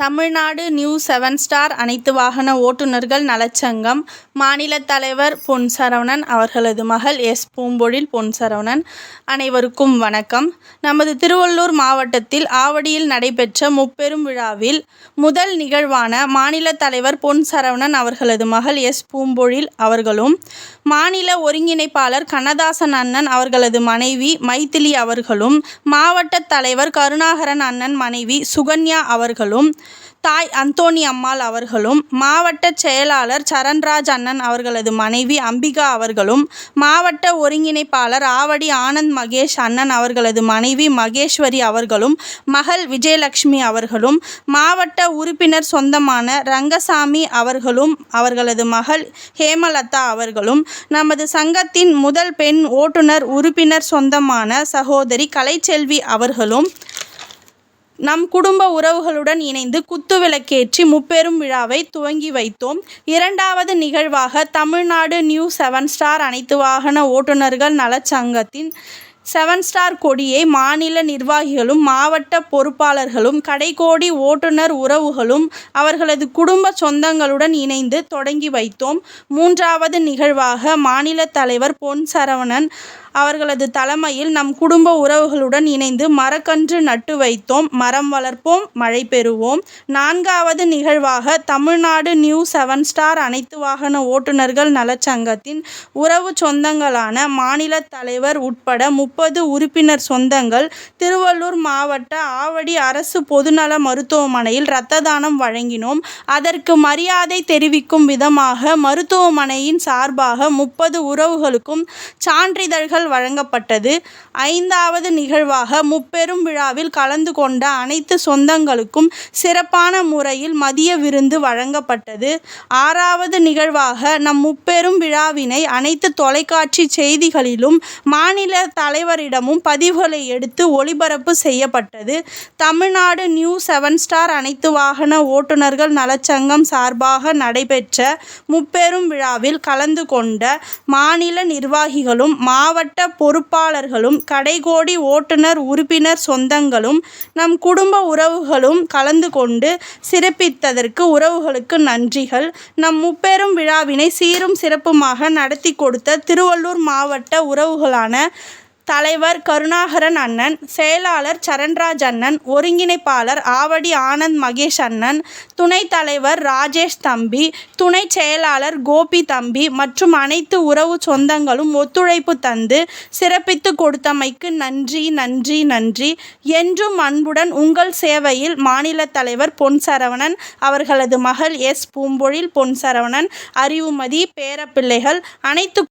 Tamil Nadu new 7 star அனைத்து வாகன ஓட்டுநர்கள் நலச்சங்கம் மாநில தலைவர் பொன் சரவணன் அவர்களது மகள் எஸ். பூம்பொழில் பொன் சரவணன். அனைவருக்கும் வணக்கம். நமது திருவள்ளூர் மாவட்டத்தில் ஆவடியில் நடைபெற்ற முப்பெரும் விழாவில் முதல் நிகழ்வான மாநில தலைவர் பொன் சரவணன் அவர்களது மகள் எஸ். பூம்பொழில் அவர்களும், மாநில ஒருங்கிணைப்பாளர் கண்ணதாசன் அண்ணன் அவர்களது மனைவி மைதிலி அவர்களும், மாவட்ட தலைவர் கருணாகரன் அண்ணன் மனைவி சுகன்யா அவர்களும், தாய் அந்தோணி அம்மாள் அவர்களும், மாவட்ட செயலாளர் சரண்ராஜ் அண்ணன் அவர்களது மனைவி அம்பிகா அவர்களும், மாவட்ட ஒருங்கிணைப்பாளர் ஆவடி ஆனந்த் மகேஷ் அண்ணன் அவர்களது மனைவி மகேஸ்வரி அவர்களும், மகள் விஜயலட்சுமி அவர்களும், மாவட்ட உறுப்பினர் சொந்தமான ரங்கசாமி அவர்களும் அவர்களது மகள் ஹேமலதா அவர்களும், நமது சங்கத்தின் முதல் பெண் ஓட்டுநர் உறுப்பினர் சொந்தமான சகோதரி கலைச்செல்வி அவர்களும் நம் குடும்ப உறவுகளுடன் இணைந்து குத்துவிளக்கேற்றி முப்பெரும் விழாவை துவங்கி வைத்தோம். இரண்டாவது நிகழ்வாக தமிழ்நாடு நியூ 7 ஸ்டார் அனைத்து வாகன ஓட்டுநர்கள் நலச்சங்கத்தின் 7 ஸ்டார் கொடியை மாநில நிர்வாகிகளும், மாவட்ட பொறுப்பாளர்களும், கடைக்கோடி ஓட்டுநர் உறவுகளும் அவர்களது குடும்ப சொந்தங்களுடன் இணைந்து தொடங்கி வைத்தோம். மூன்றாவது நிகழ்வாக மாநில தலைவர் பொன் சரவணன் அவர்களது தலைமையில் நம் குடும்ப உறவுகளுடன் இணைந்து மரக்கன்று நட்டு வைத்தோம். மரம் வளர்ப்போம், மழை பெறுவோம். நான்காவது நிகழ்வாக தமிழ்நாடு நியூ 7 ஸ்டார் அனைத்து வாகன ஓட்டுநர்கள் நலச்சங்கத்தின் உறவு சொந்தங்களான மாநில தலைவர் உட்பட 30 உறுப்பினர் சொந்தங்கள் திருவள்ளூர் மாவட்ட ஆவடி அரசு பொதுநல மருத்துவமனையில் இரத்த தானம் வழங்கினோம். அதற்கு மரியாதை தெரிவிக்கும் விதமாக மருத்துவமனையின் சார்பாக 30 உறவுகளுக்கும் சான்றிதழ்கள் வழங்கப்பட்டது. ஐந்தாவது நிகழ்வாக முப்பெரும் விழாவில் கலந்து கொண்ட அனைத்து சொந்தங்களுக்கும் சிறப்பான முறையில் மதிய விருந்து வழங்கப்பட்டது. ஆறாவது நிகழ்வாக நம் முப்பெரும் விழாவினை அனைத்து தொலைக்காட்சி செய்திகளிலும் மாநில தலைவரிடமும் பதிவுகளை எடுத்து ஒளிபரப்பு செய்யப்பட்டது. தமிழ்நாடு நியூ 7 ஸ்டார் அனைத்து வாகன ஓட்டுநர்கள் நலச்சங்கம் சார்பாக நடைபெற்ற முப்பெரும் விழாவில் கலந்து கொண்ட மாநில நிர்வாகிகளும், மாவட்ட பொறுப்பாளர்களும், கடைக்கோடி ஓட்டுநர் உறுப்பினர் சொந்தங்களும், நம் குடும்ப உறவுகளும் கலந்து கொண்டு சிறப்பித்ததற்கு உறவுகளுக்கு நன்றிகள். நம் முப்பெரும் விழாவினை சீரும் சிறப்புமாக நடத்தி கொடுத்த திருவள்ளூர் மாவட்ட உறவுகளான தலைவர் கருணாகரன் அண்ணன், செயலாளர் சரண்ராஜ் அண்ணன், ஒருங்கிணைப்பாளர் ஆவடி ஆனந்த் மகேஷ் அண்ணன், துணைத் தலைவர் ராஜேஷ் தம்பி, துணை செயலாளர் கோபி தம்பி மற்றும் அனைத்து உறவு சொந்தங்களும் ஒத்துழைப்பு தந்து சிறப்பித்து கொடுத்தமைக்கு நன்றி நன்றி நன்றி. என்றும் அன்புடன் உங்கள் சேவையில் மாநில தலைவர் பொன் சரவணன் அவர்களது மகள் எஸ். பூம்பொழில் பொன் சரவணன். அறிவுமதி பேரப்பிள்ளைகள். அனைத்து